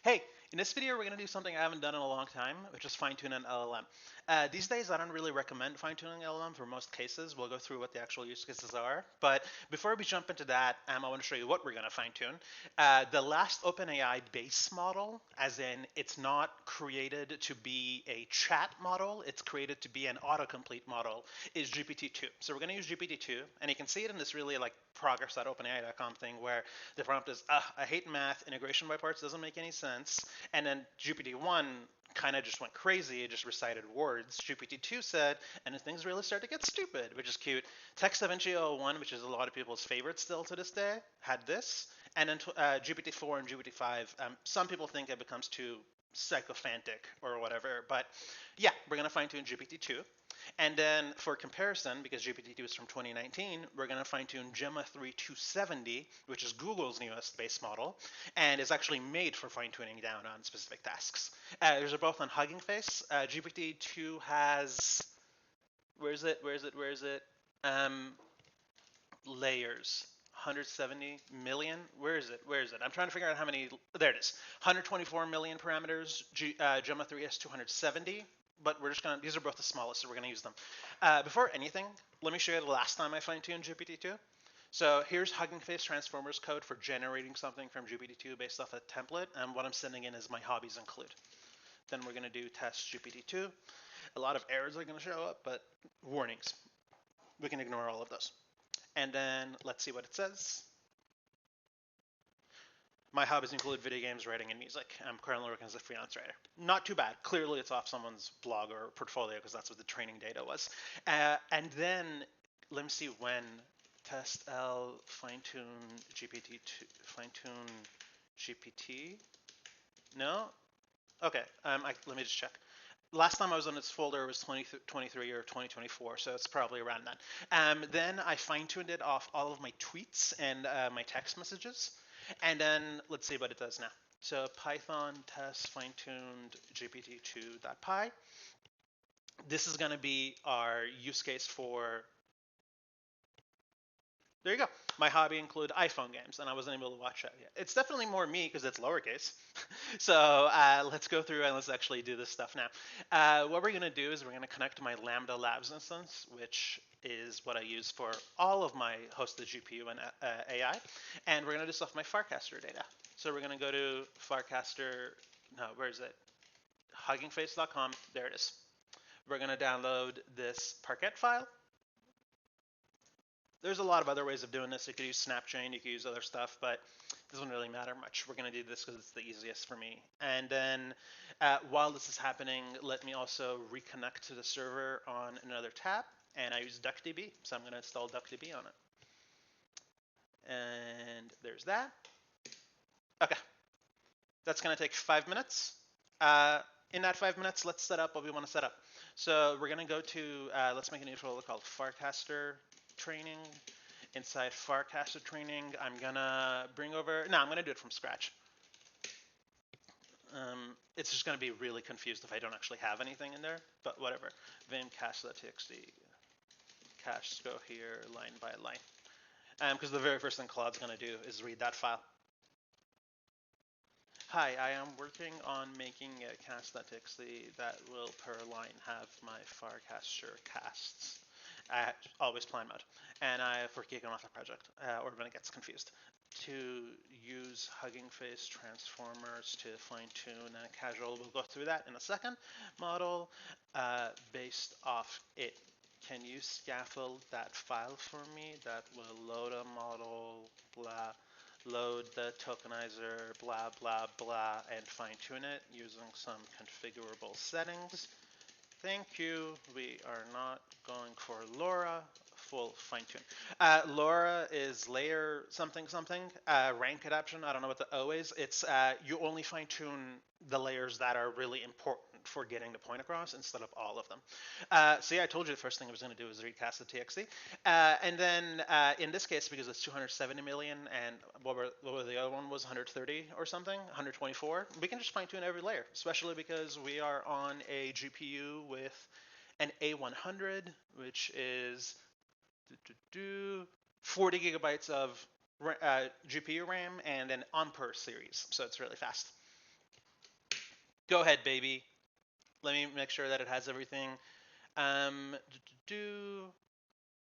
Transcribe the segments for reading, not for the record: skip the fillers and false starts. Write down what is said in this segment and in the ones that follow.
Hey, in this video, we're going to do something I haven't done in a long time, which is fine-tune an LLM. These days, I don't really recommend fine-tuning LLM for most cases. We'll go through what the actual use cases are. But before we jump into that, I want to show you what we're going to fine-tune. The last OpenAI base model, as in it's not created to be a chat model, it's created to be an autocomplete model, is GPT-2. So we're going to use GPT-2, and you can see it in this really like progress.openai.com thing where the prompt is, I hate math, integration by parts doesn't make any sense. And then GPT-1 kind of just went crazy. It just recited words. GPT-2 said, and then things really start to get stupid, which is cute. TextAvinci 01, which is a lot of people's favorite still to this day, had this. And then GPT-4 and GPT-5, some people think it becomes too sycophantic or whatever. But yeah, we're going to fine tune GPT-2. And then for comparison, because GPT-2 is from 2019, we're going to fine-tune Gemma 3 270, which is Google's newest base model, and is actually made for fine-tuning down on specific tasks. These are both on Hugging Face. GPT-2 has, where is it? Layers. 170 million. Where is it? I'm trying to figure out how many. There it is. 124 million parameters. Gemma 3 has 270. But we're just gonna. These are both the smallest, so we're gonna use them. Before anything, let me show you the last time I fine-tuned GPT-2. So here's Hugging Face Transformers code for generating something from GPT-2 based off a template, and what I'm sending in is my hobbies include. Then we're gonna do test GPT-2. A lot of errors are gonna show up, but warnings. We can ignore all of those. And then let's see what it says. My hobbies include video games, writing, and music. I'm currently working as a freelance writer. Not too bad. Clearly, it's off someone's blog or portfolio because that's what the training data was. And then let me see when test L fine-tune GPT fine-tune GPT. No. Okay. Let me just check. Last time I was on this folder was 2023 or 2024, so it's probably around that. Then I fine-tuned it off all of my tweets and my text messages. And then let's see what it does now. So Python test fine-tuned GPT-2.py. This is going to be our use case for, there you go. My hobby include iPhone games, and I wasn't able to watch that yet. It's definitely more me because it's lowercase. So let's go through and let's actually do this stuff now. What we're going to do is we're going to connect to my Lambda Labs instance, which is what I use for all of my hosted GPU and AI. And we're going to do stuff with my Farcaster data. So we're going to go to Farcaster, no, where is it? Huggingface.com, there it is. We're going to download this Parquet file. There's a lot of other ways of doing this. You could use SnapChain, you could use other stuff, but it doesn't really matter much. We're going to do this because it's the easiest for me. And then while this is happening, let me also reconnect to the server on another tab. And I use DuckDB, so I'm going to install DuckDB on it. And there's that. Okay. That's going to take 5 minutes. In that 5 minutes, let's set up what we want to set up. So we're going to go to, let's make a new folder called Farcaster training. Inside Farcaster training, I'm gonna bring over, no, I'm gonna do it from scratch. It's just gonna be really confused if I don't actually have anything in there, but whatever. Vim cache.txt, caches go here line by line. Because the very first thing Claude's gonna do is read that file. Hi, I am working on making a cache.txt that will per line have my Farcaster casts. Always plan mode, and for kicking off the project, or when it gets confused, to use Hugging Face transformers to fine-tune and casual. We'll go through that in a second. Model based off it. Can you scaffold that file for me? That will load a model, blah, load the tokenizer, blah, blah, blah, and fine-tune it using some configurable settings. Thank you. We are not going for LoRa, full fine-tune. LoRa is layer something something, rank adaptation. I don't know what the O is. It's you only fine-tune the layers that are really important for getting the point across instead of all of them. So yeah, I told you the first thing I was going to do was recast the TXT. And then in this case, because it's 270 million and what were the other one was 130 or something, 124, we can just fine tune every layer, especially because we are on a GPU with an A100, which is 40 gigabytes of GPU RAM and an Ampere series. So it's really fast. Go ahead, baby. Let me make sure that it has everything. Um,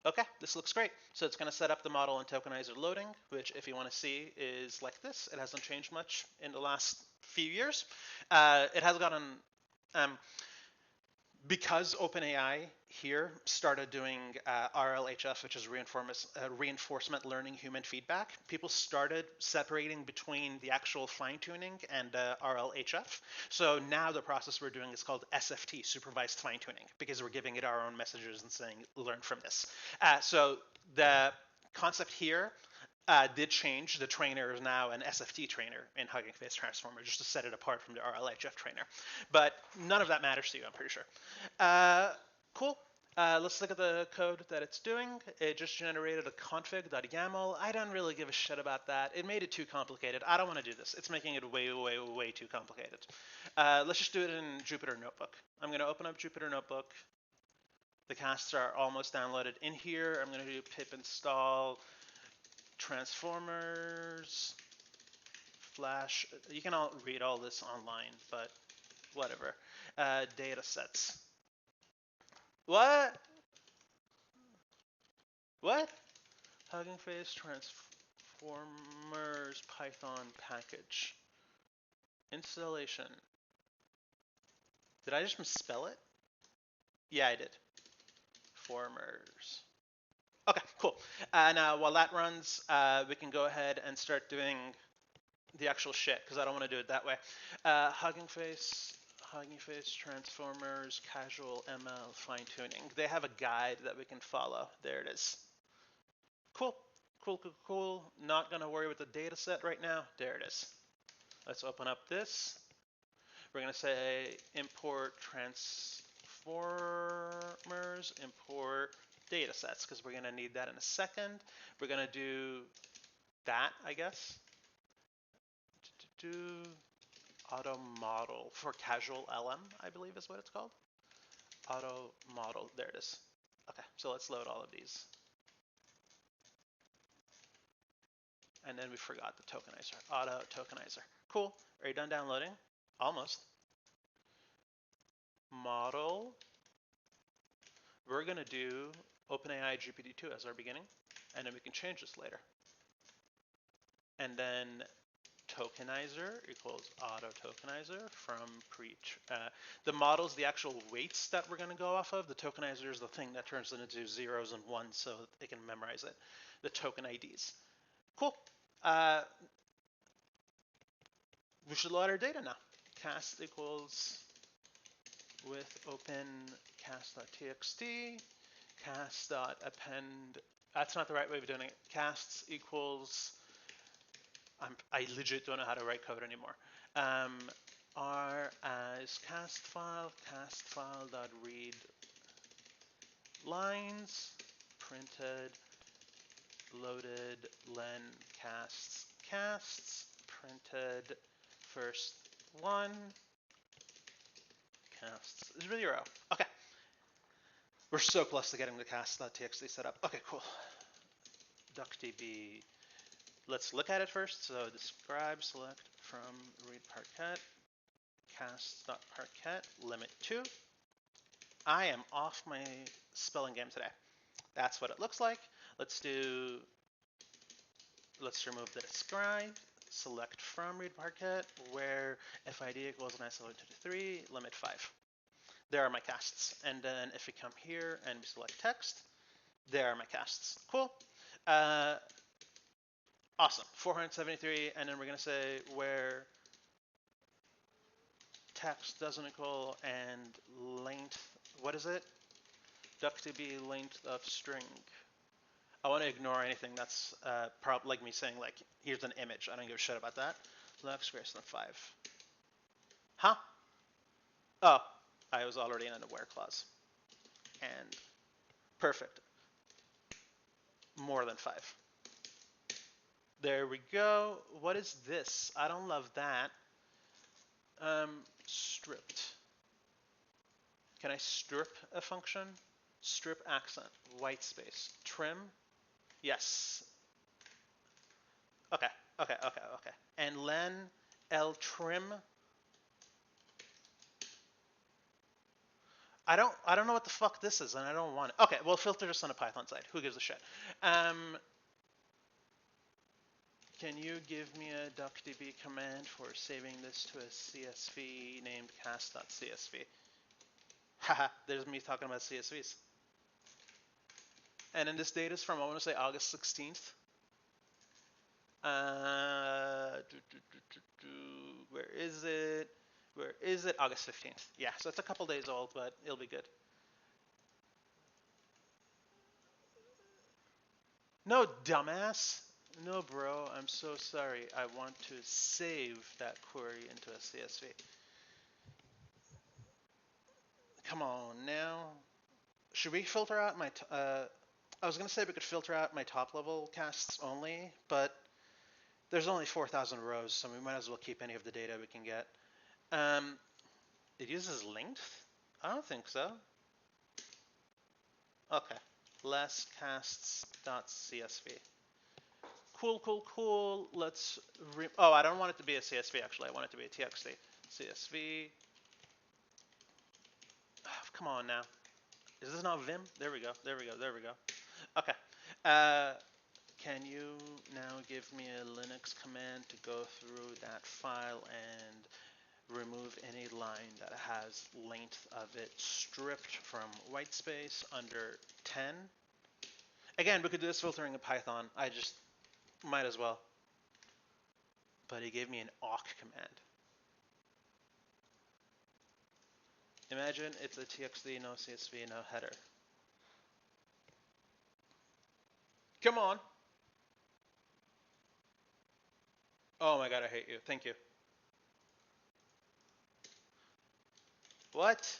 Okay, this looks great. So it's going to set up the model and tokenizer loading, which if you want to see is like this. It hasn't changed much in the last few years. It has gotten, um, because OpenAI here started doing RLHF, which is reinforcement learning human feedback, people started separating between the actual fine tuning and RLHF. So now the process we're doing is called SFT, supervised fine tuning, because we're giving it our own messages and saying, learn from this. So the concept here did change. The trainer is now an SFT trainer in Hugging Face Transformer, just to set it apart from the RLHF trainer. But none of that matters to you, I'm pretty sure. Cool. Let's look at the code that it's doing. It just generated a config.yaml. I don't really give a shit about that. It made it too complicated. I don't want to do this. It's making it way, way, way too complicated. Let's just do it in Jupyter Notebook. I'm going to open up Jupyter Notebook. The casts are almost downloaded in here. I'm going to do pip install transformers flash. You can all read all this online, but whatever. Data sets. What? What? Hugging Face Transformers Python package. Installation. Did I just misspell it? Yeah, I did. Formers. Okay, cool. Now, while that runs, we can go ahead and start doing the actual shit, because I don't want to do it that way. Hugging Face Transformers Casual ML Fine Tuning. They have a guide that we can follow. There it is. Cool. Cool. Not going to worry with the data set right now. There it is. Let's open up this. We're going to say import transformers, import data sets, because we're going to need that in a second. We're going to do that, I guess. Auto model for casual LM, I believe is what it's called. Auto model. There it is. Okay, so let's load all of these. And then we forgot the tokenizer. Auto tokenizer. Cool. Are you done downloading? Almost. Model. We're going to do OpenAI GPT-2 as our beginning, and then we can change this later. And then tokenizer equals auto tokenizer from the model's the actual weights that we're going to go off of. The tokenizer is the thing that turns it into zeros and ones so they can memorize it. The token IDs. Cool. We should load our data now. Cast equals with open cast.txt, cast.append. That's not the right way of doing it. Casts equals, I legit don't know how to write code anymore. R as cast file.read lines, printed, loaded, len casts, printed, first one, casts 0. Okay. We're so close to getting the cast.txt set up. Okay, cool. DuckDB. Let's look at it first. So describe, select from read parquet, cast.parquet, limit 2. I am off my spelling game today. That's what it looks like. Let's remove the describe, select from read parquet, where FID equals an ISO123, limit 5. There are my casts. And then if we come here and we select text, there are my casts. Cool. Awesome. 473, and then we're going to say where text doesn't equal and length, what is it? DuckDB length of string. I want to ignore anything that's probably like me saying like, here's an image. I don't give a shit about that. Lux greater than 5. Huh? Oh, I was already in an aware clause. And perfect. More than 5. There we go. What is this? I don't love that. Stripped. Can I strip a function? Strip accent, white space, trim. Yes. Okay. And len l trim. I don't know what the fuck this is, and I don't want it. Okay, well, filter just on a Python side. Who gives a shit? Um, can you give me a duckdb command for saving this to a CSV named cast.csv? Haha, there's me talking about CSVs. And then this data is from, I want to say, August 16th. Where is it? Where is it? August 15th. Yeah, so it's a couple days old, but it'll be good. No, dumbass. No, bro, I'm so sorry. I want to save that query into a CSV. Come on now. Should we filter out my... I was going to say we could filter out my top level casts only, but there's only 4,000 rows, so we might as well keep any of the data we can get. It uses length? I don't think so. Okay. Less casts.csv. Cool, cool, cool. Let's... oh, I don't want it to be a CSV, actually. I want it to be a TXT. CSV. Oh, come on now. Is this not Vim? There we go. There we go. There we go. Okay. Can you now give me a Linux command to go through that file and remove any line that has length of it stripped from white space under 10? Again, we could do this filtering in Python. I just might as well. But he gave me an awk command. Imagine it's a TXT, no CSV, no header. Come on. Oh my god, I hate you. Thank you. What?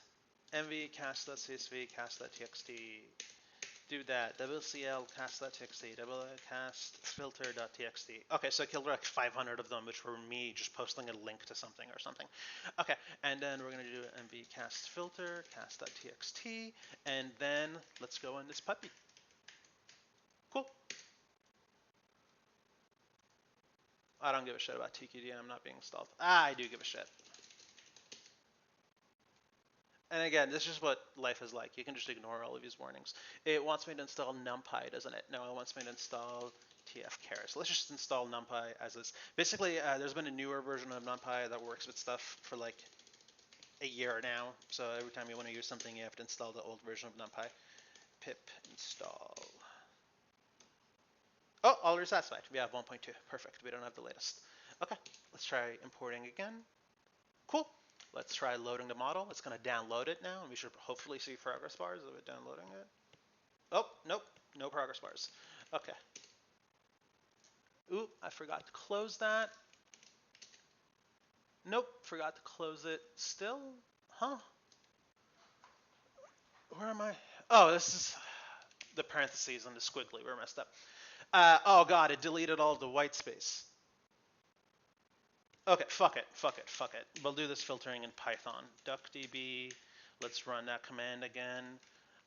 mv cast.csv cast.txt. Do that. WCL cast.txt. Double cast filter.txt. Okay, so I killed like 500 of them, which were me just posting a link to something or something. Okay, and then we're going to do mv cast filter cast.txt, and then let's go in this puppy. Cool. I don't give a shit about TQDM not being installed. I do give a shit. And again, this is what life is like. You can just ignore all of these warnings. It wants me to install NumPy, doesn't it? No, it wants me to install tfchar. So let's just install NumPy as is. Basically, there's been a newer version of NumPy that works with stuff for like a year now. So every time you want to use something, you have to install the old version of NumPy. Pip install. Oh, already satisfied. We have 1.2. Perfect. We don't have the latest. Okay, let's try importing again. Cool. Let's try loading the model. It's going to download it now, and we should hopefully see progress bars of it downloading it. Oh, nope. No progress bars. Okay. Ooh, I forgot to close that. Nope, forgot to close it still. Huh? Where am I? Oh, this is the parentheses and the squiggly. We're messed up. Oh, God, it deleted all of the white space. Okay, fuck it, fuck it, fuck it. We'll do this filtering in Python. duckdb, let's run that command again.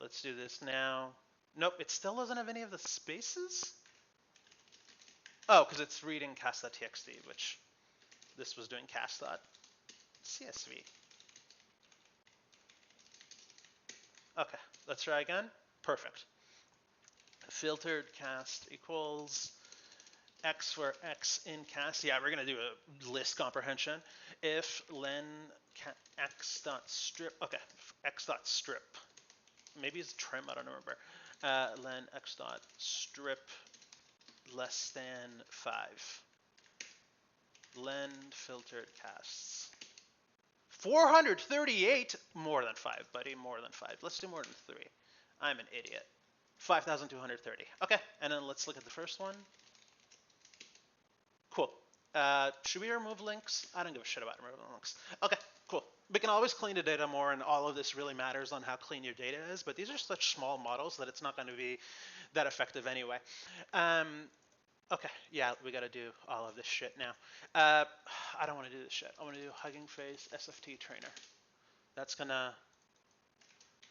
Let's do this now. Nope, it still doesn't have any of the spaces? Oh, because it's reading cast.txt, which this was doing cast.csv. Okay, let's try again. Perfect. Filtered cast equals x for x in cast. Yeah, we're going to do a list comprehension. If len x.strip, okay, x.strip, maybe it's trim, I don't remember. Len x.strip less than 5. Len filtered casts. 438? More than 5, buddy, more than 5. Let's do more than 3. I'm an idiot. 5,230. Okay, and then let's look at the first one. Cool. Should we remove links? I don't give a shit about removing links. Okay, cool. We can always clean the data more, and all of this really matters on how clean your data is, but these are such small models that it's not going to be that effective anyway. Okay, yeah, we got to do all of this shit now. I don't want to do this shit. I want to do Hugging Face SFT Trainer. That's going to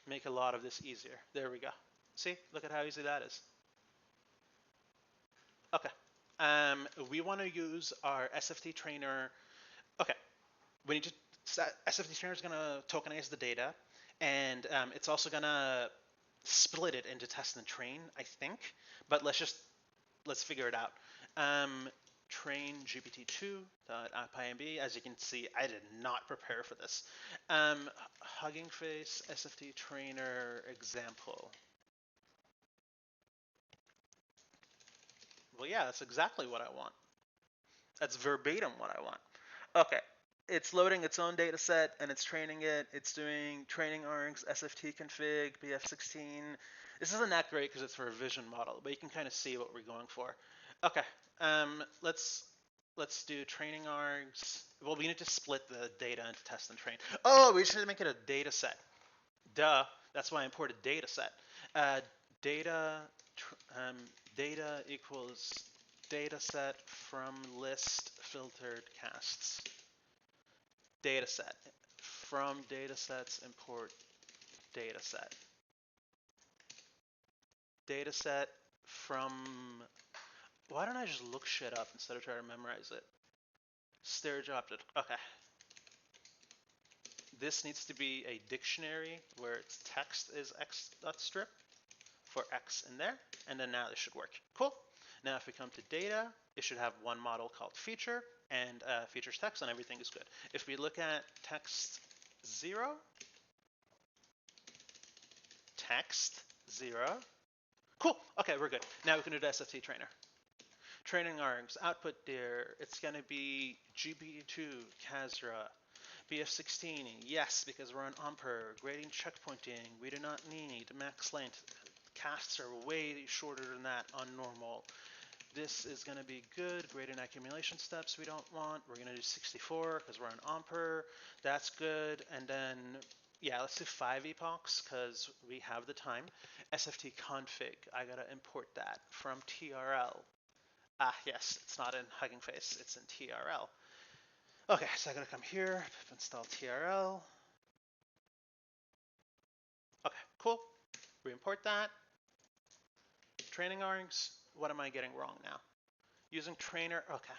make a lot of this easier. There we go. See? Look at how easy that is. Okay. We want to use our SFT Trainer. Okay. We need to... SFT Trainer is going to tokenize the data, And it's also gonna split it into test and train, I think. But let's figure it out. Um, train GPT-2.pyMB. As you can see, I did not prepare for this. Hugging Face SFT trainer example. Well, yeah, that's exactly what I want. That's verbatim what I want. Okay. It's loading its own data set and it's training it. It's doing training args, SFT config, BF16. This isn't that great because it's for a vision model, but you can kind of see what we're going for. Okay. Let's do training args. Well, we need to split the data into test and train. Oh, we should make it a data set. Duh. That's why I imported data set. Uh, data um, data equals data set from list filtered casts. Data set. From data sets, import data set. Data set from. Why don't I just look shit up instead of trying to memorize it? Storage object. Okay. This needs to be a dictionary where its text is x.strip for x in there, and then now this should work. Cool. Now if we come to data, it should have one model called feature, and features text, and everything is good. If we look at text 0, text 0, cool. Okay, we're good. Now we can do the SFT trainer. Training args, output there, it's going to be GP2, Kazra, BF16, yes, because we're on Ampere, grading checkpointing, we do not need max length. Casts are way shorter than that on normal. This is going to be good. Gradient accumulation steps we don't want. We're going to do 64 because we're on Ampere. That's good. And then, yeah, let's do 5 epochs because we have the time. SFT config, I got to import that from TRL. Ah, yes, it's not in Hugging Face. It's in TRL. Okay, so I got to come here, install TRL. Okay, cool. Re-import that. Training args. What am I getting wrong now? Using trainer. Okay.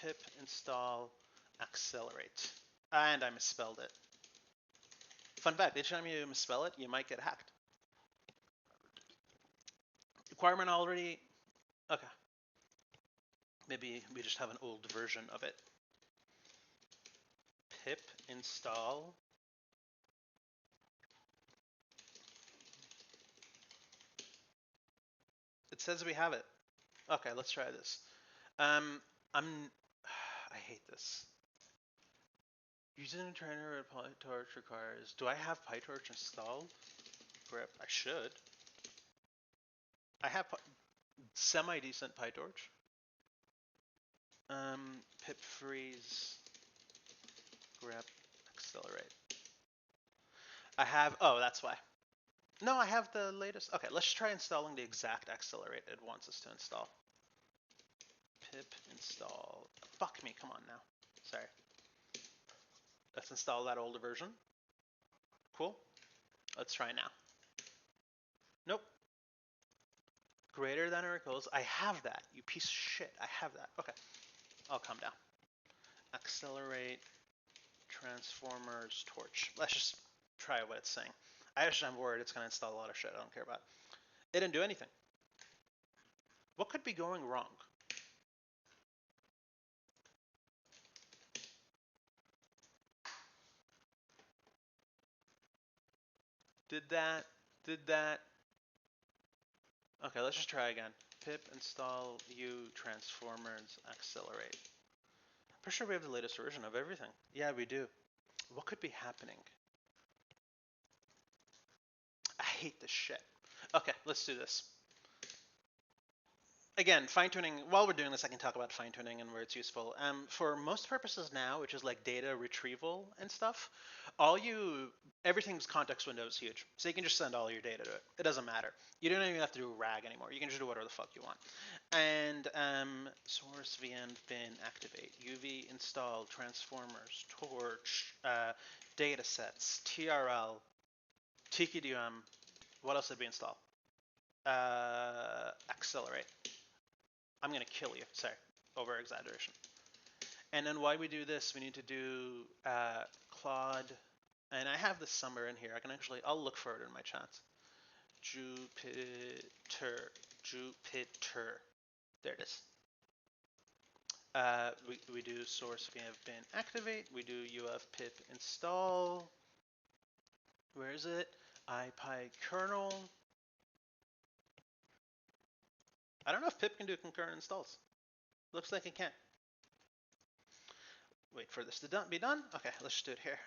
Pip install accelerate. And I misspelled it. Fun fact, each time you misspell it, you might get hacked. Requirement already. Okay. Maybe we just have an old version of it. Pip install. It says we have it. Okay, let's try this. I hate this. Using a trainer with PyTorch requires. Do I have PyTorch installed? Grip. I should. I have semi-decent PyTorch. Pip freeze. Grep accelerate. I have. Oh, that's why. No, I have the latest. Okay, let's try installing the exact accelerate it wants us to install. Pip install. Fuck me. Come on now. Sorry. Let's install that older version. Cool. Let's try now. Nope. Greater than or equals. I have that. You piece of shit. I have that. Okay. I'll calm down. Accelerate transformers torch. Let's just try what it's saying. I'm worried it's going to install a lot of shit I don't care about. It didn't do anything. What could be going wrong? Did that. Okay, let's just try again. Pip install u transformers accelerate. Pretty sure we have the latest version of everything. Yeah, we do. What could be happening? I hate this shit. Okay, let's do this. Again, fine-tuning, while we're doing this, I can talk about fine-tuning and where it's useful. For most purposes now, which is like data retrieval and stuff, everything's context window is huge. So you can just send all your data to it. It doesn't matter. You don't even have to do RAG anymore. You can just do whatever the fuck you want. And source vn bin activate, UV install, transformers, torch, data sets, TRL, TQDM, what else did we install? Accelerate. I'm going to kill you. Sorry, over exaggeration. And then why we do this, we need to do Claude, and I have this somewhere in here. I'll look for it in my chat. Jupyter. There it is. We do source vf bin activate. We do uf pip install. Where is it? ipykernel. I don't know if pip can do concurrent installs. Looks like it can. Wait for this to be done. Okay, let's just do it here.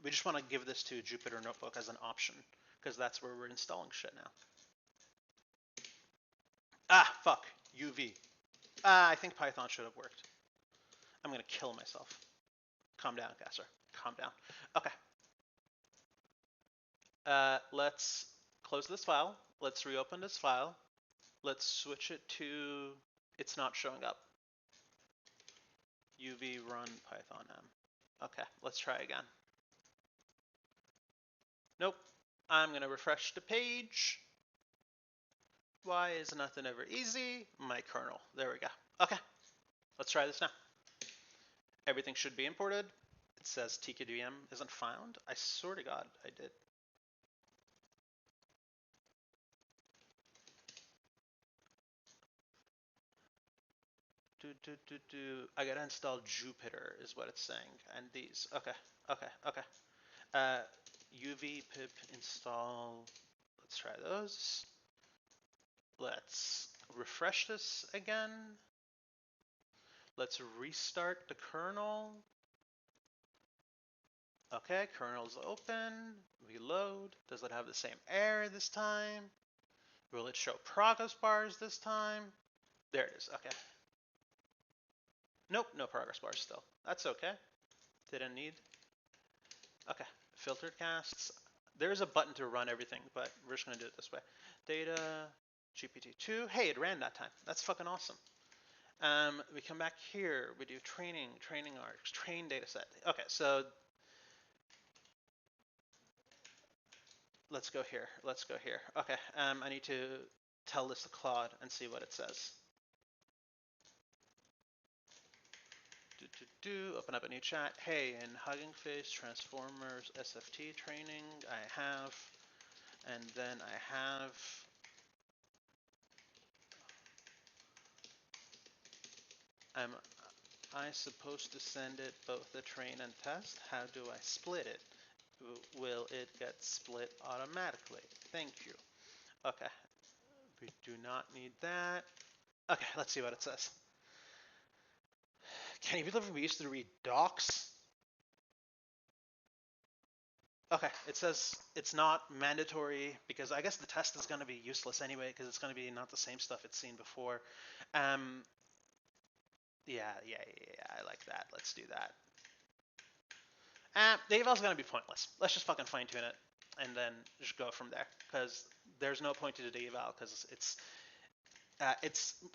We just want to give this to Jupyter Notebook as an option because that's where we're installing shit now. Ah, fuck. UV. I think Python should have worked. I'm going to kill myself. Calm down, Gasser. Calm down. Okay. Let's close this file. Let's reopen this file. Let's switch it to it's not showing up. UV run Python M. Okay, let's try again. Nope. I'm going to refresh the page. Why is nothing ever easy? My kernel. There we go. Okay, let's try this now. Everything should be imported. It says TKDM isn't found. I swear to God, I did. I gotta install Jupyter is what it's saying. And these. Okay. UV pip install. Let's try those. Let's refresh this again. Let's restart the kernel. Okay, kernel's open. Reload. Does it have the same error this time? Will it show progress bars this time? There it is. Okay. Nope, no progress bars still. That's okay. Didn't need. Okay, filtered casts. There's a button to run everything, but we're just gonna do it this way. Data, GPT-2. Hey, it ran that time. That's fucking awesome. We come back here. We do training arcs, train data set. Okay, so let's go here. Okay, I need to tell this to Claude and see what it says. Open up a new chat. Hey, in Hugging Face Transformers SFT training, I have, and then I have, am I supposed to send it both the train and test? How do I split it? Will it get split automatically? Thank you. Okay, we do not need that. Okay, let's see what it says. Can you believe we used to read docs? Okay, it says it's not mandatory because I guess the test is going to be useless anyway because it's going to be not the same stuff it's seen before. Yeah, I like that. Let's do that. The eval's going to be pointless. Let's just fucking fine tune it and then just go from there because there's no point to the eval because it's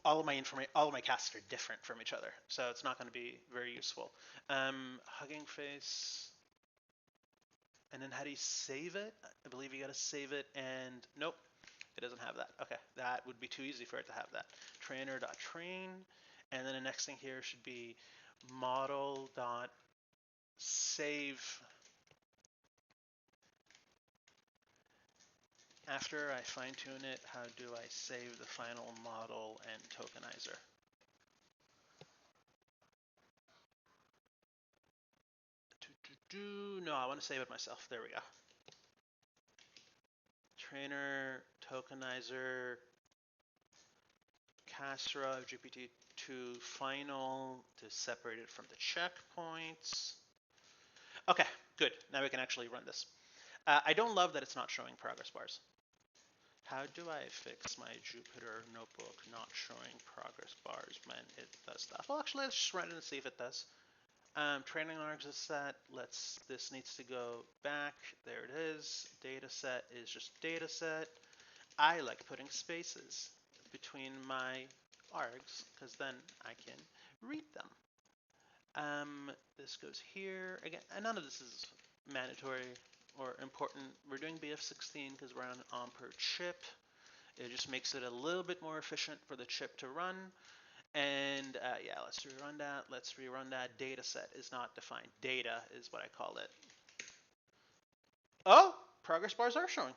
all of my information, all of my casts are different from each other, so it's not going to be very useful. Hugging Face. And then how do you save it? I believe you got to save it and nope, it doesn't have that. Okay, that would be too easy for it to have that. Trainer.train, and then the next thing here should be model.save. After I fine tune it, how do I save the final model and tokenizer? No, I want to save it myself. There we go. Trainer, tokenizer, Casra, GPT-2 final to separate it from the checkpoints. Okay, good. Now we can actually run this. I don't love that it's not showing progress bars. How do I fix my Jupyter notebook not showing progress bars when it does stuff? Well, actually, let's just run it and see if it does. Training args is set. This needs to go back. There it is. Data set is just data set. I like putting spaces between my args because then I can read them. This goes here again. And none of this is mandatory or important. We're doing BF16 because we're on an per chip. It just makes it a little bit more efficient for the chip to run. And yeah, let's rerun that. Data set is not defined. Data is what I call it. Oh, progress bars are showing.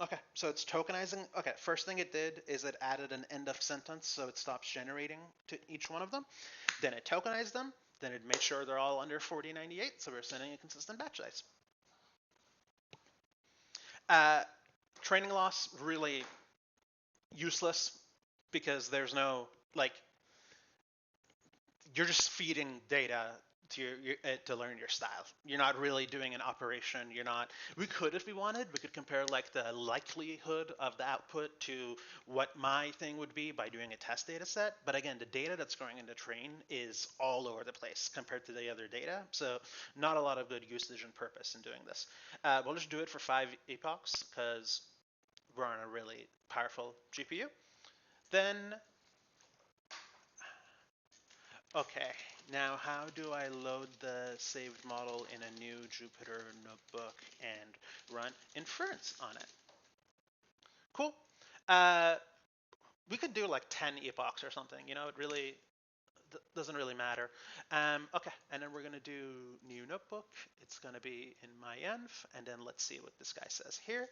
Okay, so it's tokenizing. Okay, first thing it did is it added an end of sentence so it stops generating to each one of them. Then it tokenized them. Then it made sure they're all under 4098, so we're sending a consistent batch size. Uh, Training loss, really useless because there's no, like, you're just feeding data to to learn your style. You're not really doing an operation. You're not. We could, if we wanted, we could compare like the likelihood of the output to what my thing would be by doing a test data set. But again, the data that's going into train is all over the place compared to the other data. So not a lot of good usage and purpose in doing this. We'll just do it for 5 epochs because we're on a really powerful GPU. Then okay, now how do I load the saved model in a new Jupyter notebook and run inference on it? Cool. Uh, we could do like 10 epochs or something. You know, it really doesn't really matter. Okay, and then we're going to do new notebook. It's going to be in myenv, and then let's see what this guy says here.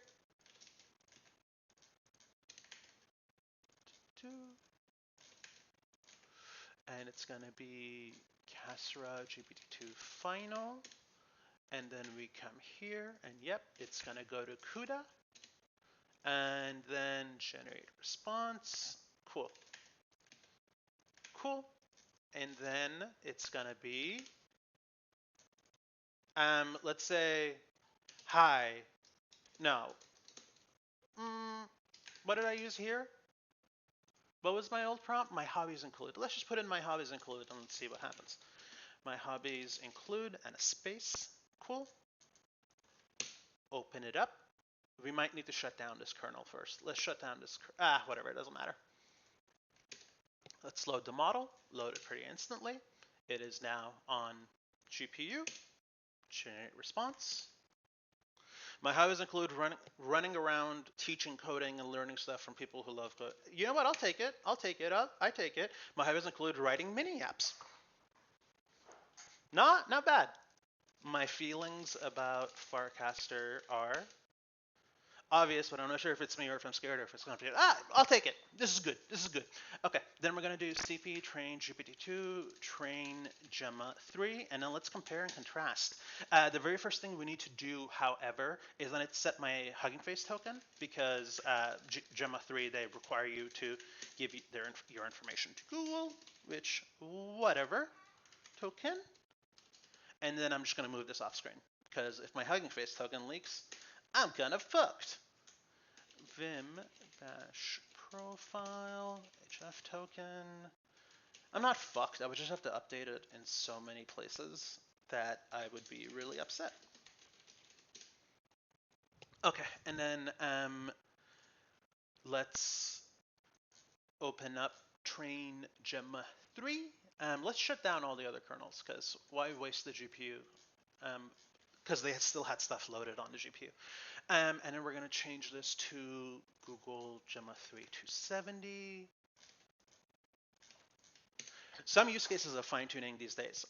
And it's going to be Casra GPT-2 final. And then we come here, and yep, it's going to go to CUDA. And then generate response. Cool. Cool. And then it's going to be, let's say, hi. No. What did I use here? What was my old prompt? My hobbies include. Let's just put in my hobbies include and let's see what happens. My hobbies include and a space. Cool. Open it up. We might need to shut down this kernel first. Let's shut down this, whatever, it doesn't matter. Let's load the model, load it pretty instantly. It is now on GPU, generate response. My hobbies include running around teaching coding and learning stuff from people who love code. You know what, I'll take it, I take it. My hobbies include writing mini apps. Not bad. My feelings about Farcaster are obvious, but I'm not sure if it's me or if I'm scared or if it's going to be, I'll take it. This is good. This is good. Okay, then we're going to do CP train GPT-2, train Gemma 3, and then let's compare and contrast. The very first thing we need to do, however, is I need to set my Hugging Face token because Gemma 3, they require you to give your information to Google, which, whatever, token. And then I'm just going to move this off screen because if my Hugging Face token leaks, I'm kind of fucked. Vim dash profile HF token. I'm not fucked. I would just have to update it in so many places that I would be really upset. Okay, and then let's open up train Gemma 3. Let's shut down all the other kernels because why waste the GPU? Because they still had stuff loaded on the GPU. And then we're going to change this to Google Gemma 3 270. Some use cases of fine-tuning these days.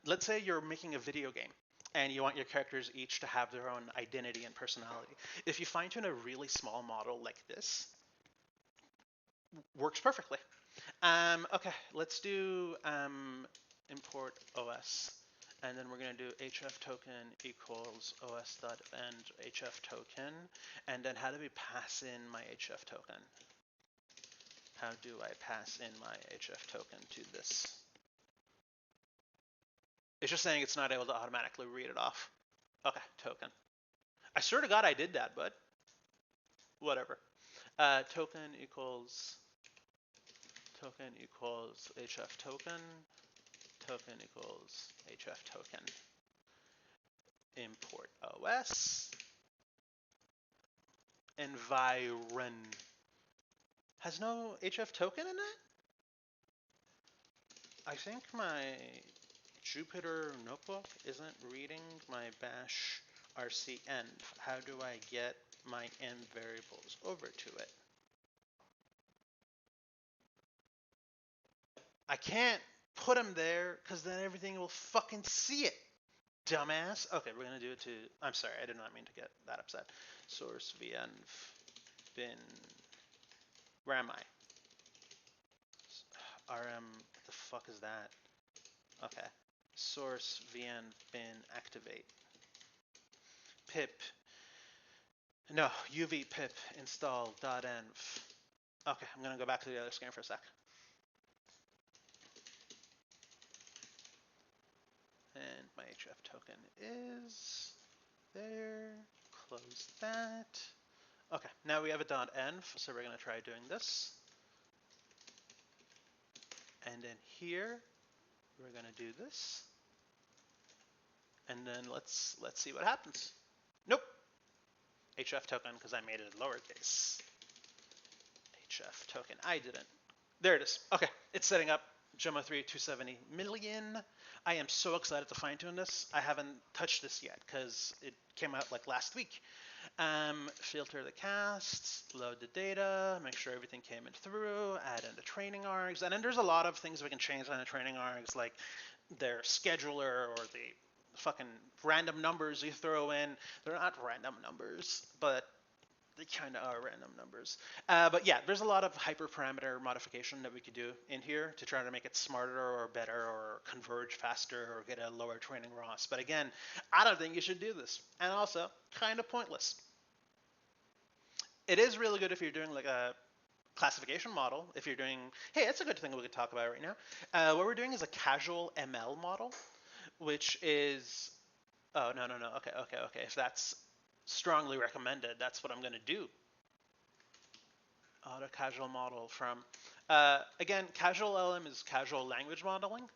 Let's say you're making a video game and you want your characters each to have their own identity and personality. If you fine-tune a really small model like this, works perfectly. Okay, let's do import OS. And then we're going to do HF token equals os.end HF token. And then how do we pass in my HF token? How do I pass in my HF token to this? It's just saying it's not able to automatically read it off. Okay, token. I swear to God I did that, but whatever. Token equals HF token. Token equals HF token. Import OS. Environ. Has no HF token in it? I think my Jupyter notebook isn't reading my bash rcenv. How do I get my env variables over to it? I can't put them there because then everything will fucking see it. dumbass. Okay, we're gonna do it to. I'm sorry, I did not mean to get that upset. Source vn bin. Where am I? Rm. What the fuck is that? Okay. Source vn bin activate. Pip. No, uv pip install .env. Okay, I'm gonna go back to the other screen for a sec. And my href token is there. Close that. Okay, now we have a .env, so we're gonna try doing this. And then here, we're gonna do this. And then let's see what happens. Nope. href token, because I made it lowercase. href token, I didn't. There it is. Okay, it's setting up. Gemma 3 270 million. I am so excited to fine tune this. I haven't touched this yet because it came out like last week. Filter the casts, load the data, make sure everything came in through, add in the training args, and then there's a lot of things we can change on the training args, like their scheduler or the fucking random numbers you throw in. They're not random numbers, but they kind of are random numbers. But yeah, there's a lot of hyperparameter modification that we could do in here to try to make it smarter or better or converge faster or get a lower training ROS. But again, I don't think you should do this. And also, kind of pointless. It is really good if you're doing like a classification model. If you're doing, hey, that's a good thing we could talk about right now. What we're doing is a casual ML model, which is, oh, no. Okay. If that's strongly recommended, that's what I'm going to do. Auto casual model from, again, casual LLM is casual language modeling.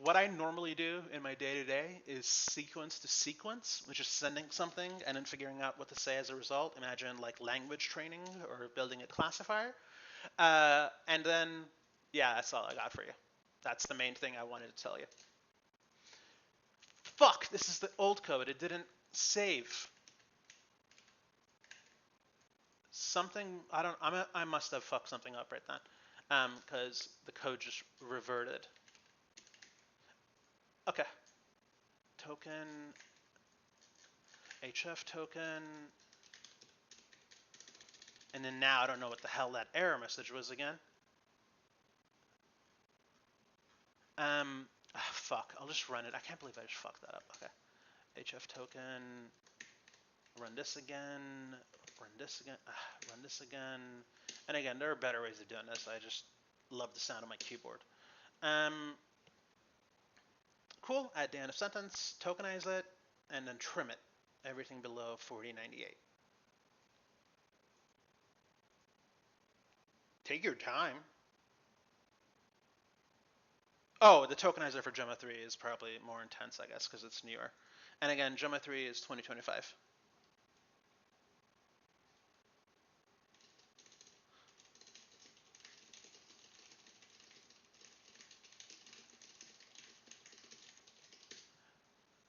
What I normally do in my day-to-day is sequence to sequence, which is sending something and then figuring out what to say as a result. Imagine like language training or building a classifier. And then, yeah, that's all I got for you. That's the main thing I wanted to tell you. Fuck, this is the old code. It didn't save. Something, I must have fucked something up right then. Because the code just reverted. Okay. Token, href token, and then now I don't know what the hell that error message was again. Fuck, I'll just run it. I can't believe I just fucked that up. Okay. href token, run this again, run this again, run this again. And again, there are better ways of doing this. I just love the sound of my keyboard. Cool, add the end of sentence, tokenize it, and then trim it. Everything below 4098. Take your time. Oh, the tokenizer for Gemma 3 is probably more intense, I guess, because it's newer. And again, Gemma 3 is 2025.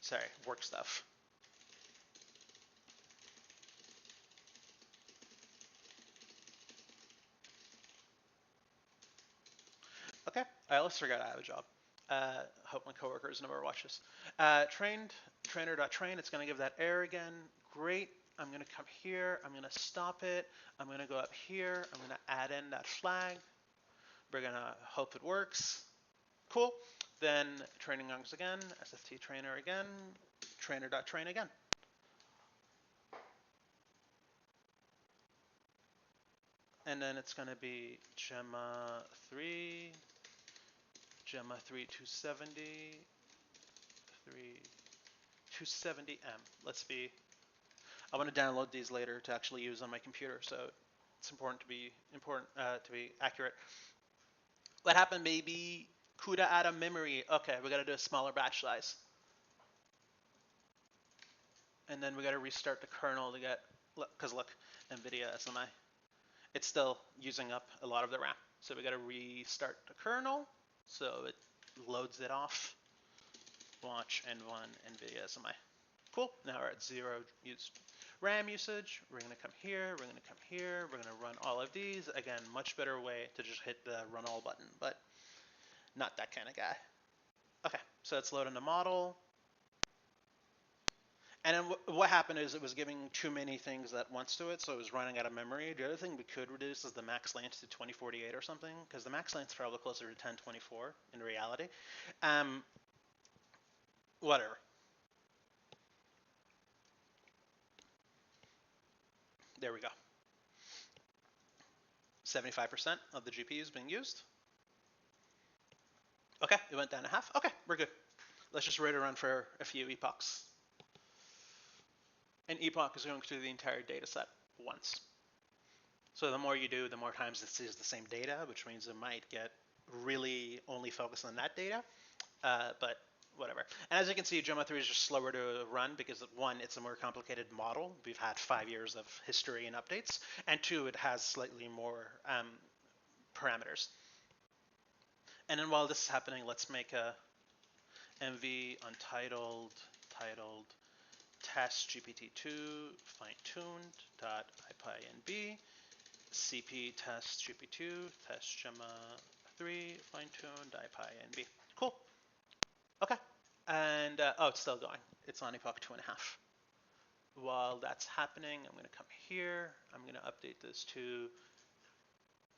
Sorry, work stuff. Okay, I almost forgot I have a job. Hope my coworkers never watch this. Trainer.train, it's going to give that error again. Great. I'm going to come here. I'm going to stop it. I'm going to go up here. I'm going to add in that flag. We're going to hope it works. Cool. Then training args again, SFT trainer again, trainer.train again. And then it's going to be Gemma 3, Gemma 3 270, 3 270M. Let's be, I want to download these later to actually use on my computer, so it's important to be accurate. What happened, maybe CUDA add a memory? Okay, we got to do a smaller batch size. And then we got to restart the kernel to get, because look, NVIDIA SMI. It's still using up a lot of the RAM. So we got to restart the kernel so it loads it off. Watch N1 NVIDIA SMI. Cool. Now we're at 0 RAM usage. We're going to come here. We're going to come here. We're going to run all of these. Again, much better way to just hit the run all button, but not that kind of guy. Okay, so it's loading the model. And then what happened is it was giving too many things at once to it, so it was running out of memory. The other thing we could reduce is the max length to 2048 or something, because the max length is probably closer to 1024 in reality. Um, Whatever. There we go. 75% of the GPU is being used. Okay, it went down to half. Okay, we're good. Let's just wait around for a few epochs. An epoch is going through the entire data set once. So the more you do, the more times it sees the same data, which means it might get really only focused on that data. But whatever. And as you can see, Gemma 3 is just slower to run because, one, it's a more complicated model. We've had 5 years of history and updates. And two, it has slightly more parameters. And then while this is happening, let's make a MV untitled titled test GPT-2 fine-tuned .ipynb CP test GPT-2 test Gemma 3 fine-tuned ipynb. Cool. Okay. And oh, it's still going. It's on epoch 2.5. While that's happening, I'm going to come here. I'm going to update this to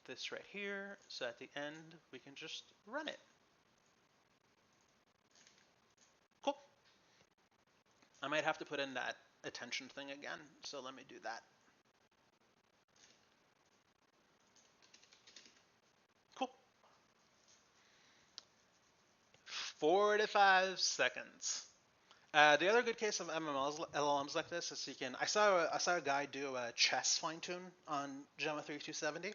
this right here. So at the end, we can just run it. Cool. I might have to put in that attention thing again. So let me do that. Cool. 45 seconds. The other good case of MMLs, LLMs like this is you can. I saw a guy do a chess fine tune on Gemma 3270,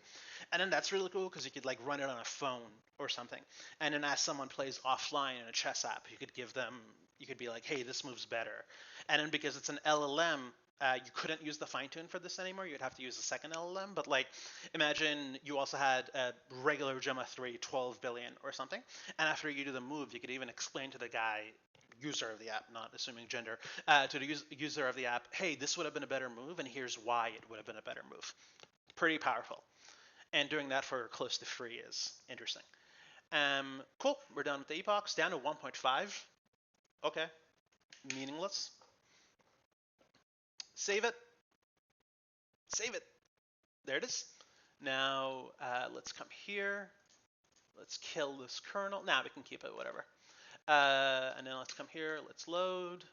and then that's really cool because you could like run it on a phone or something, and then as someone plays offline in a chess app, you could be like, hey, this moves better, and then because it's an LLM. You couldn't use the fine tune for this anymore. You'd have to use the second LLM. But like, imagine you also had a regular Gemma 3 12 billion or something, and after you do the move, you could even explain to the guy user of the app, not assuming gender, to the user of the app, hey, this would have been a better move, and here's why it would have been a better move. Pretty powerful. And doing that for close to free is interesting. Cool, we're done with the epochs. Down to 1.5. Okay, meaningless. Save it. Save it. There it is. Now, let's come here. Let's kill this kernel. Now we can keep it, whatever. And then let's come here. Let's load.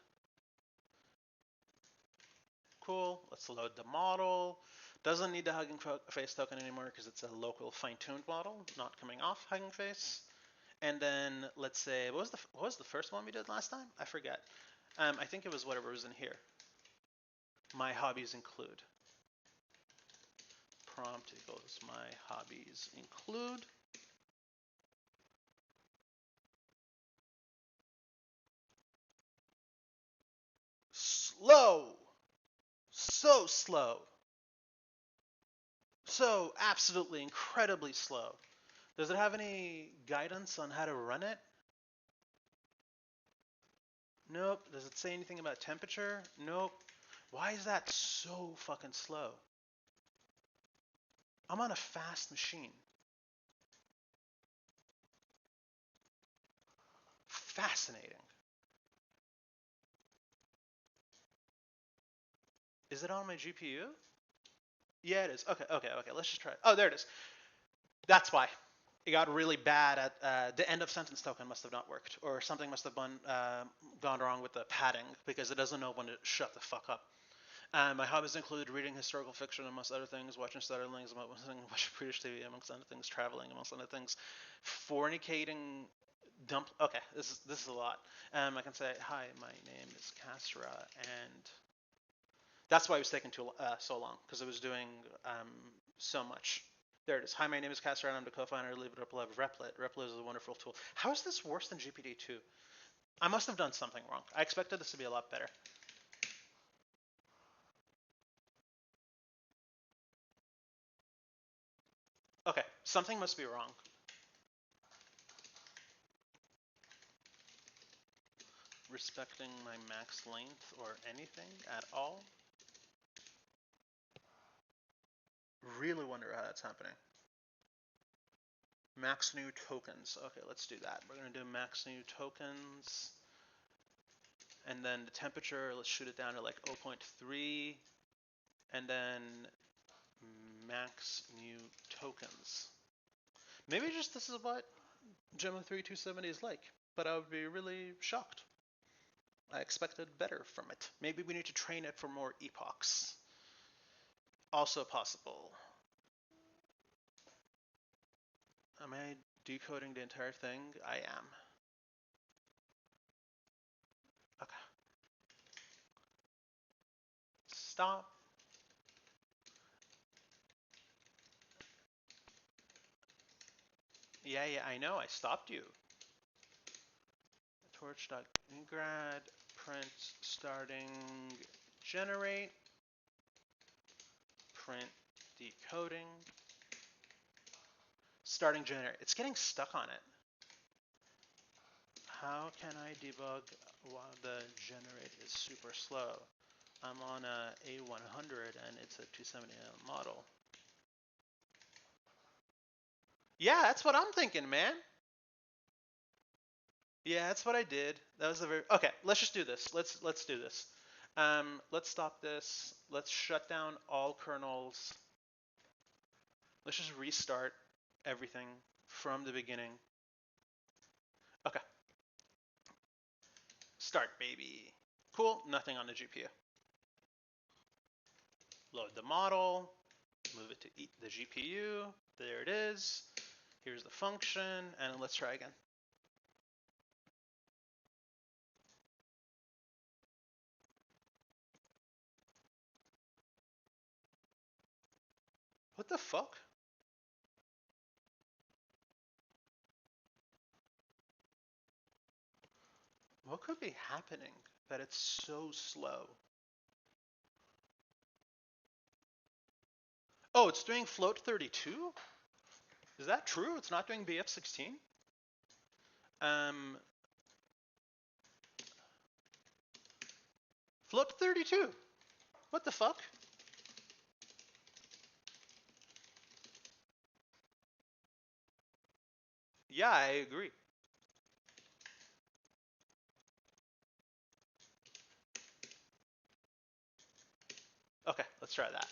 Cool. Let's load the model. Doesn't need the Hugging Face token anymore because it's a local fine-tuned model, not coming off Hugging Face. And then let's say, what was the first one we did last time? I forget. I think it was whatever was in here. My hobbies include. Prompt equals my hobbies include. Slow. So slow. So absolutely incredibly slow. Does it have any guidance on how to run it? Nope. Does it say anything about temperature? Nope. Why is that so fucking slow? I'm on a fast machine. Fascinating. Is it on my GPU? Yeah, it is. Okay. Let's just try it. Oh, there it is. That's why. It got really bad at the end of sentence token must have not worked, or something must have gone wrong with the padding because it doesn't know when to shut the fuck up. My hobbies include reading historical fiction, amongst other things, watching Starlings, watching British TV, amongst other things, traveling, amongst other things, fornicating, Okay, this is a lot. I can say, hi, my name is Casra, and that's why it was taking so long because it was doing so much. There it is. Hi, my name is Casra, and I'm the co-founder of Ripple of Replit. Replit is a wonderful tool. How is this worse than GPT-2? I must have done something wrong. I expected this to be a lot better. Okay, something must be wrong. Respecting my max length or anything at all? Really wonder how that's happening. Max new tokens. Okay, let's do that. We're going to do max new tokens. And then the temperature, let's shoot it down to like 0.3. And then max new tokens. Maybe just this is what Gemma 3270 is like, but I would be really shocked. I expected better from it. Maybe we need to train it for more epochs. Also possible. Am I decoding the entire thing? I am. Okay. Stop. Yeah, I know. I stopped you. Torch.grad print starting generate print decoding starting generate. It's getting stuck on it. How can I debug while the generate is super slow? I'm on a A100 and it's a 270 model. Yeah, that's what I'm thinking, man. Yeah, that's what I did. That was the very okay. Let's just do this. Let's do this. Let's stop this. Let's shut down all kernels. Let's just restart everything from the beginning. Okay. Start, baby. Cool. Nothing on the GPU. Load the model. Move it to the GPU. There it is. Here's the function, and let's try again. What the fuck? What could be happening that it's so slow? Oh, it's doing float 32? Is that true? It's not doing BF16? Float 32. What the fuck? Yeah, I agree. Okay, let's try that.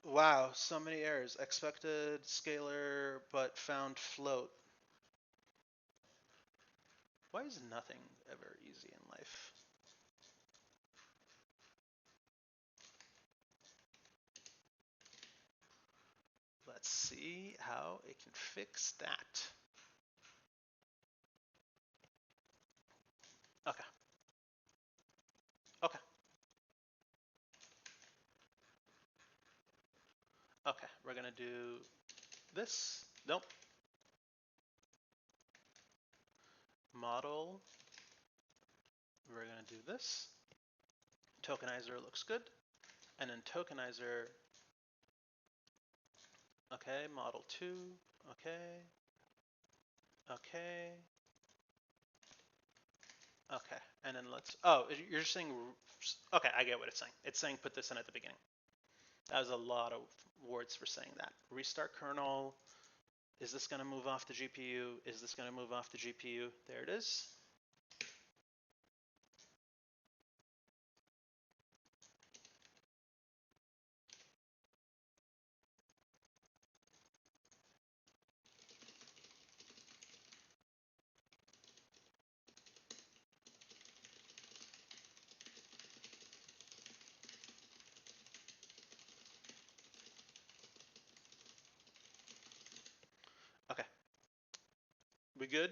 Wow, so many errors. Expected scalar, but found float. Why is nothing ever easy in life? Let's see how it can fix that. Okay. Okay. Okay, we're gonna do this. Nope. Model. We're gonna do this. Tokenizer looks good. And then tokenizer. Okay, model 2. Okay. Okay. Okay. And then let's, oh, you're saying, okay, I get what it's saying. It's saying put this in at the beginning. That was a lot of words for saying that. Restart kernel. Is this going to move off the GPU? Is this going to move off the GPU? There it is. Okay. We good?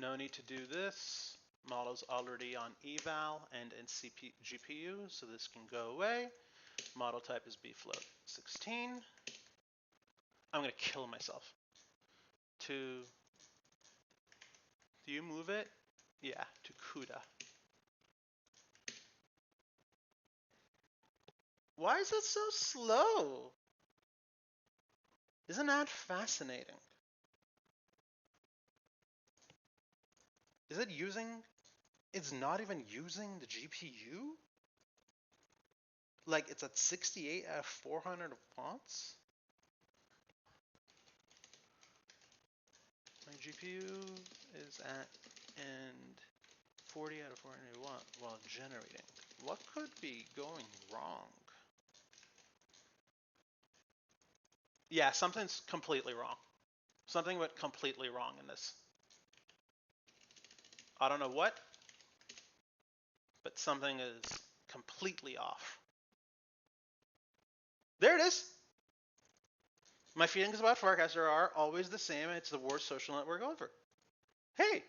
No need to do this. Model's already on eval and in GPU, so this can go away. Model type is bfloat 16. I'm gonna kill myself. To, do you move it? Yeah, to CUDA. Why is it so slow? Isn't that fascinating? Is it using, it's not even using the GPU? Like it's at 68 out of 400 fonts? GPU is at end 40 out of 41 while generating. What could be going wrong? Yeah, something's completely wrong. Something went completely wrong in this. I don't know what, but something is completely off. There it is. My feelings about Farcaster are always the same. It's the worst social network ever. Hey,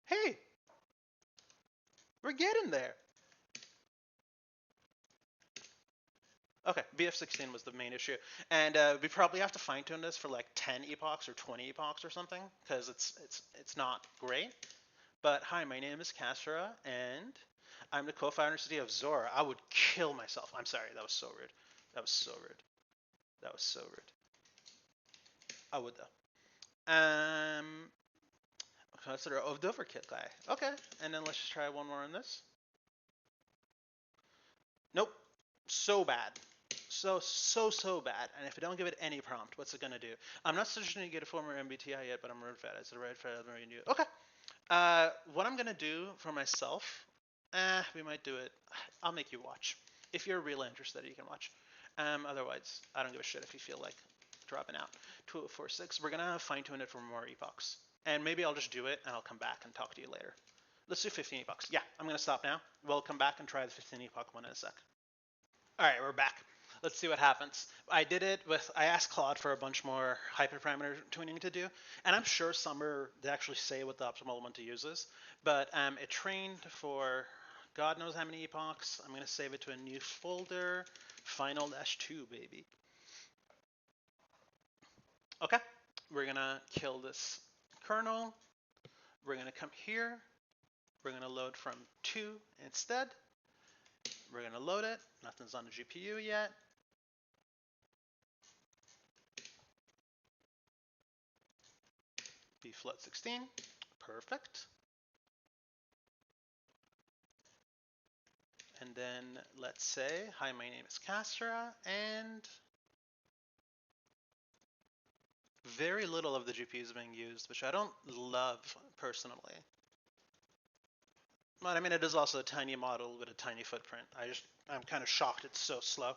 hey, we're getting there. Okay, BF16 was the main issue, and we probably have to fine tune this for like 10 epochs or 20 epochs or something, because it's not great. But hi, my name is Castra, and I'm the co-founder city of Zora. I would kill myself. I'm sorry, that was so rude. That was so rude. That was so rude. I would though. Consider of the overkill guy. Okay, and then let's just try one more on this. Nope. So bad. So bad. And if I don't give it any prompt, what's it gonna do? I'm not suggesting you get a former MBTI yet, but I'm red fat. It's a red fat. Okay. What I'm gonna do for myself, we might do it. I'll make you watch. If you're really interested, you can watch. Otherwise, I don't give a shit if you feel like dropping out. 2046. We're gonna fine tune it for more epochs, and maybe I'll just do it and I'll come back and talk to you later. Let's do 15 epochs. Yeah, I'm gonna stop now. We'll come back and try the 15 epoch one in a sec. All right, we're back. Let's see what happens. I asked Claude for a bunch more hyperparameter tuning to do, and I'm sure Summer, they actually say what the optimal one to use is, but it trained for God knows how many epochs. I'm going to save it to a new folder, final-2, baby. Okay, we're going to kill this kernel. We're going to come here. We're going to load from 2 instead. We're going to load it. Nothing's on the GPU yet. Bfloat 16, perfect. And then let's say, hi, my name is Castra, and very little of the GPU is being used, which I don't love personally. But I mean, it is also a tiny model with a tiny footprint. I'm kind of shocked it's so slow.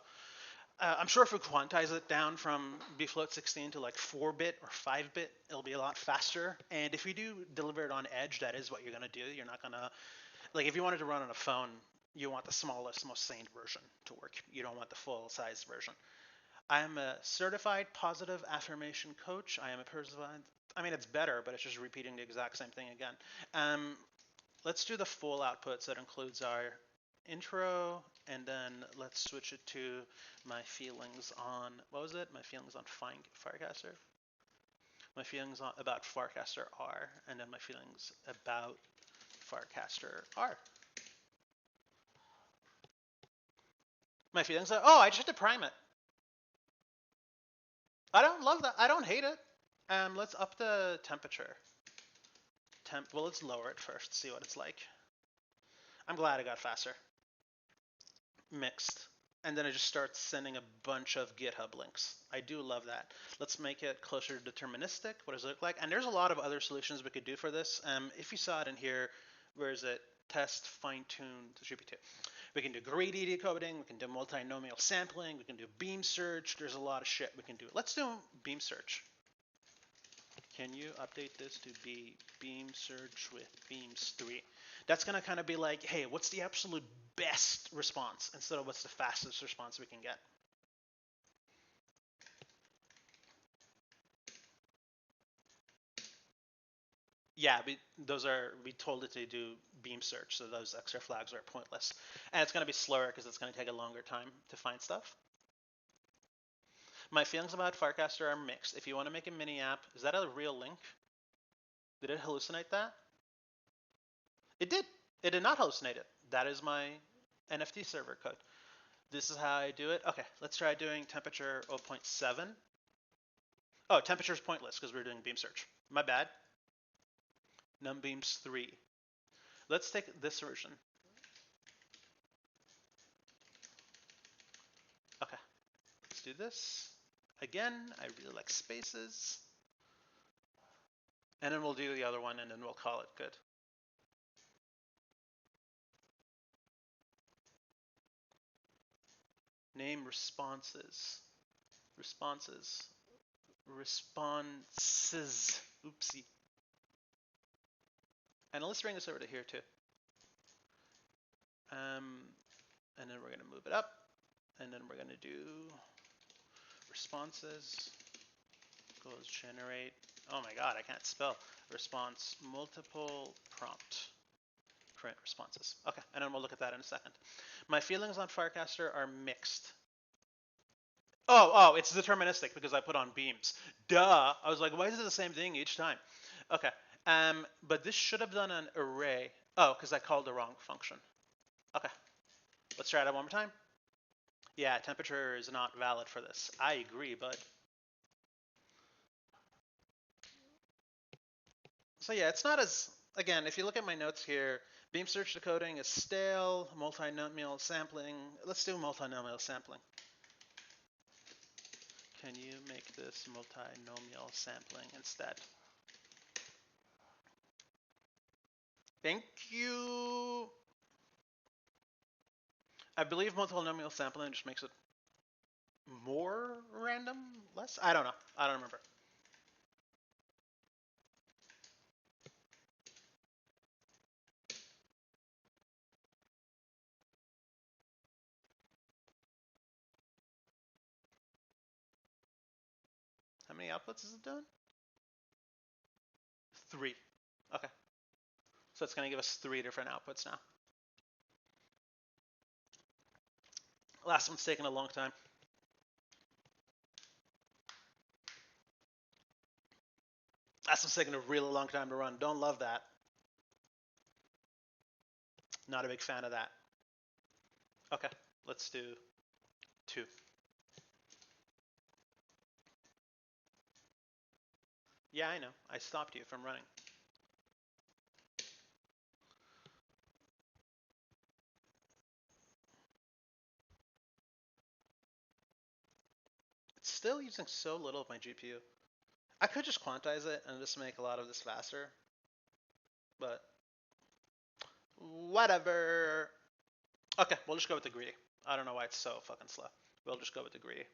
I'm sure if we quantize it down from Bfloat 16 to like 4-bit or 5-bit, it'll be a lot faster. And if you do deliver it on edge, that is what you're going to do. You're not going to, like if you wanted to run on a phone, you want the smallest, most sane version to work. You don't want the full-size version. I am a certified positive affirmation coach. I am a certified, I mean, it's better, but it's just repeating the exact same thing again. Let's do the full output. So that includes our intro, and then let's switch it to my feelings on, what was it? My feelings on Farcaster? My feelings about Farcaster are, and then my feelings about Farcaster are. My feelings are, oh, I just had to prime it. I don't love that. I don't hate it. Let's up the temperature. Well, let's lower it first, see what it's like. I'm glad it got faster. Mixed. And then it just starts sending a bunch of GitHub links. I do love that. Let's make it closer to deterministic. What does it look like? And there's a lot of other solutions we could do for this. If you saw it in here, where is it? Test, fine-tuned GPT. We can do greedy decoding. We can do multinomial sampling. We can do beam search. There's a lot of shit we can do. Let's do beam search. Can you update this to be beam search with beams 3? That's going to kind of be like, hey, what's the absolute best response instead of what's the fastest response we can get? Yeah, we told it to do beam search, so those extra flags are pointless. And it's going to be slower because it's going to take a longer time to find stuff. My feelings about Farcaster are mixed. If you want to make a mini app, is that a real link? Did it hallucinate that? It did. It did not hallucinate it. That is my NFT server code. This is how I do it. Okay, let's try doing temperature 0.7. Oh, temperature is pointless because we're doing beam search. My bad. Numbeams 3. Let's take this version. Okay, let's do this. Again, I really like spaces. And then we'll do the other one, and then we'll call it good. Name responses. Responses. Responses. Oopsie. And let's bring this over to here too. And then we're going to move it up. And then we're going to do responses equals generate. Oh my god, I can't spell. Response multiple prompt print responses. Okay, and then we'll look at that in a second. My feelings on Farcaster are mixed. Oh, it's deterministic because I put on beams. Duh. I was like, why is it the same thing each time? Okay. But this should have done an array. Oh, because I called the wrong function. Okay. Let's try that one more time. Yeah, temperature is not valid for this. I agree, bud. So yeah, it's not as, again, if you look at my notes here, beam search decoding is stale, multinomial sampling. Let's do multinomial sampling. Can you make this multinomial sampling instead? Thank you. I believe multinomial sampling just makes it more random, less? I don't know. I don't remember. How many outputs is it doing? 3. Okay. So it's going to give us 3 different outputs now. Last one's taking a long time. Last one's taking a really long time to run. Don't love that. Not a big fan of that. Okay, let's do 2. Yeah, I know. I stopped you from running. It's still using so little of my GPU. I could just quantize it and just make a lot of this faster, but whatever. Okay, we'll just go with the greedy. I don't know why it's so fucking slow. We'll just go with the greedy.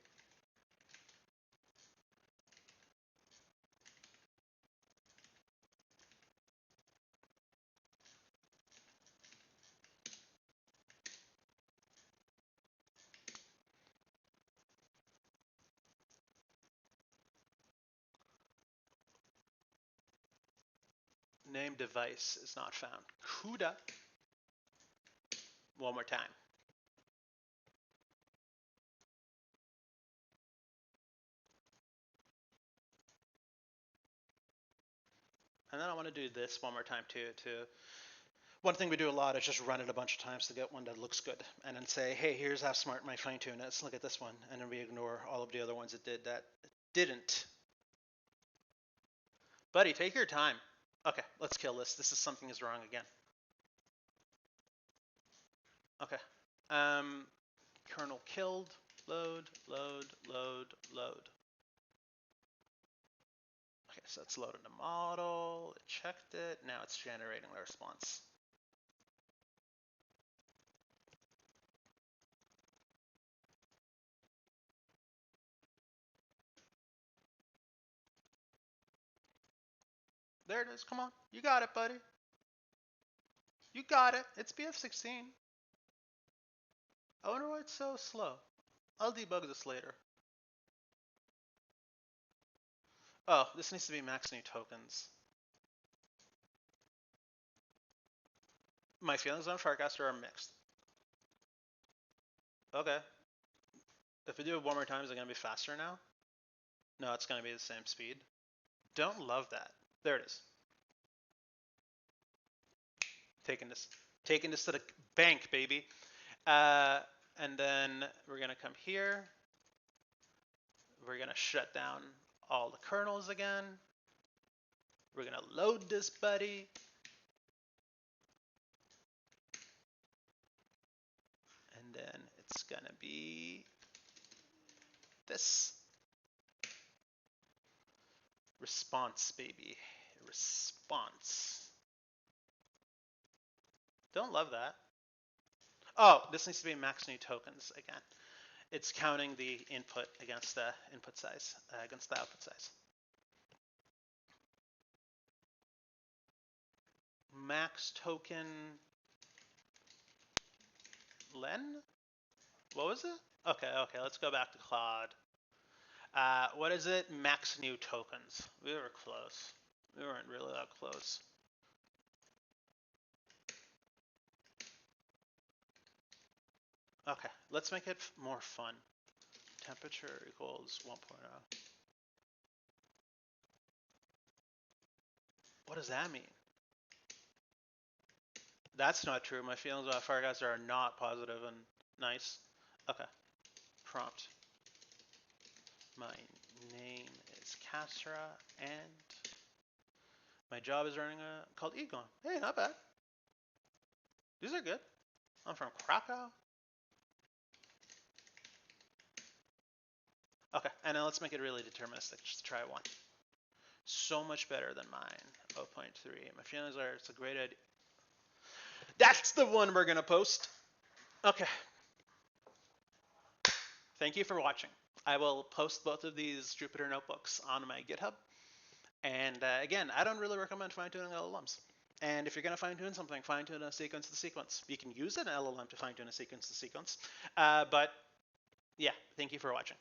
Name device is not found. CUDA. One more time. And then I want to do this one more time too. One thing we do a lot is just run it a bunch of times to get one that looks good, and then say, hey, here's how smart my fine tune is. Look at this one, and then we ignore all of the other ones it did that didn't. Buddy, take your time. Okay, let's kill this. This is something is wrong again. Okay. Kernel killed. Load, load, load, load. Okay, so it's loaded the model. It checked it. Now it's generating the response. There it is. Come on. You got it, buddy. You got it. It's BF16. I wonder why it's so slow. I'll debug this later. Oh, this needs to be max new tokens. My feelings on Farcaster are mixed. Okay. If we do it one more time, is it going to be faster now? No, it's going to be the same speed. Don't love that. There it is. Taking this to the bank, baby. And then we're going to come here. We're going to shut down all the kernels again. We're going to load this buddy. And then it's going to be this. Response, baby. response. Don't love that. Oh, this needs to be max new tokens again. It's counting the input against the input size, against the output size. Max token len? What was it? Okay, let's go back to Claude. What is it? Max new tokens. We were close. We weren't really that close. Okay, let's make it more fun. Temperature equals 1.0. What does that mean? That's not true. My feelings about Farcaster are not positive and nice. Okay. Prompt. My name is Castra, and my job is running a called Egon. Hey, not bad. These are good. I'm from Krakow. Okay, and now let's make it really deterministic. Just try one. So much better than mine. 0.3. My feelings are it's a great idea. That's the one we're gonna post. Okay. Thank you for watching. I will post both of these Jupyter notebooks on my GitHub. And again, I don't really recommend fine-tuning LLMs. And if you're going to fine-tune something, fine-tune a sequence to sequence. You can use an LLM to fine-tune a sequence to sequence. But yeah, thank you for watching.